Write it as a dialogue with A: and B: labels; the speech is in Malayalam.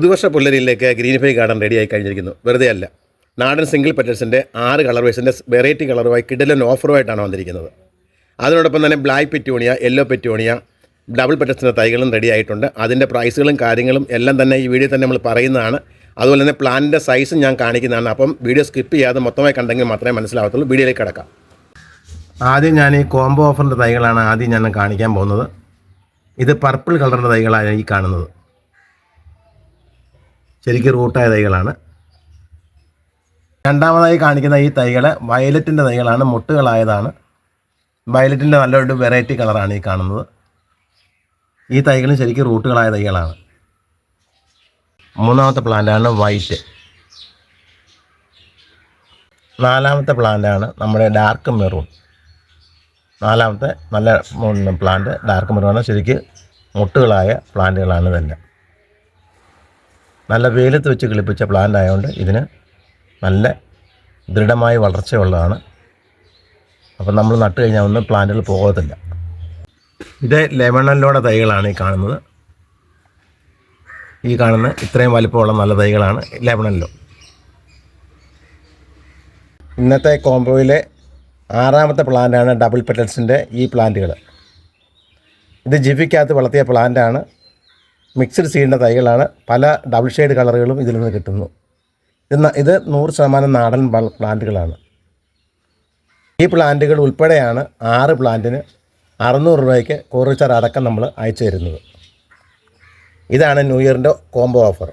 A: പുതുവർഷ പുല്ലരിയിലേക്ക് ഗ്രീനിഫൈ ഗാർഡൻ റെഡിയായി കഴിഞ്ഞിരിക്കുന്നു. വെറുതെ അല്ല, നാടൻ സിംഗിൾ പെറ്റൽസിൻ്റെ 6 കളർ വൈസിൻ്റെ വെറൈറ്റി കളറുമായി കിടിലൻ ഓഫറുമായിട്ടാണ് വന്നിരിക്കുന്നത്. അതിനോടൊപ്പം തന്നെ black petunia, yellow petunia, double പെറ്റൽസിൻ്റെ തൈകളും റെഡി ആയിട്ടുണ്ട്. അതിൻ്റെ പ്രൈസുകളും കാര്യങ്ങളും എല്ലാം തന്നെ ഈ വീഡിയോ തന്നെ നമ്മൾ പറയുന്നതാണ്. അതുപോലെ തന്നെ പ്ലാന്റിൻ്റെ സൈസും ഞാൻ കാണിക്കുന്നതാണ്. അപ്പം വീഡിയോ സ്കിപ്പ് ചെയ്യാതെ മൊത്തമായി കണ്ടെങ്കിൽ മാത്രമേ മനസ്സിലാവത്തുള്ളൂ. വീഡിയോയിലേക്ക് കിടക്കാം. ആദ്യം ഞാൻ ഈ കോംബോ ഓഫറിൻ്റെ തൈകളാണ് ആദ്യം ഞാൻ കാണിക്കാൻ പോകുന്നത്. ഇത് പർപ്പിൾ കളറിൻ്റെ തൈകളാണ് ഈ കാണുന്നത്. ശരിക്കും റൂട്ടായ തൈകളാണ്. രണ്ടാമതായി കാണിക്കുന്ന ഈ തൈകൾ വയലറ്റിൻ്റെ തൈകളാണ്, മുട്ടുകളായതാണ്. വയലറ്റിൻ്റെ നല്ലൊരു വെറൈറ്റി കളറാണ് ഈ കാണുന്നത്. ഈ തൈകളും ശരിക്കും റൂട്ടുകളായ തൈകളാണ്. മൂന്നാമത്തെ പ്ലാന്റാണ് വൈറ്റ്. നാലാമത്തെ പ്ലാന്റാണ് നമ്മുടെ ഡാർക്ക് മെറൂൺ. നാലാമത്തെ നല്ല പ്ലാന്റ് ഡാർക്ക് മെറൂൺ. ശരിക്കും മുട്ടുകളായ പ്ലാന്റുകളാണ് ഇതെല്ലാം. നല്ല വെയിലത്ത് വെച്ച് കിളിപ്പിച്ച പ്ലാന്റ് ആയതുകൊണ്ട് ഇതിന് നല്ല ദൃഢമായ വളർച്ചയുള്ളതാണ്. അപ്പം നമ്മൾ നട്ട് കഴിഞ്ഞാൽ ഒന്നും പ്ലാന്റുകൾ പോകത്തില്ല. ഇത് ലെമണല്ലോടെ തൈകളാണ് ഈ കാണുന്നത്. ഈ കാണുന്ന ഇത്രയും വലിപ്പമുള്ള നല്ല തൈകളാണ് ലെമണല്ലോ. ഇന്നത്തെ കോംബോയിലെ 6ാമത്തെ പ്ലാന്റാണ് ഡബിൾ പെറ്റൽസിൻ്റെ ഈ പ്ലാന്റുകൾ. ഇത് ജിഫിക്കകത്ത് വളർത്തിയ പ്ലാന്റാണ്. മിക്സ്ഡ് സീഡിൻ്റെ തൈകളാണ്. പല ഡബിൾ ഷെയ്ഡ് കളറുകളും ഇതിൽ നിന്ന് കിട്ടുന്നു. ഇത് 100% നാടൻ പ്ലാന്റുകളാണ്. ഈ പ്ലാന്റുകൾ ഉൾപ്പെടെയാണ് 6 പ്ലാന്റിന് 600 രൂപയ്ക്ക് കൊറിയർ അടക്കം നമ്മൾ അയച്ചു തരുന്നത്. ഇതാണ് ന്യൂ ഇയറിൻ്റെ കോംബോ ഓഫർ.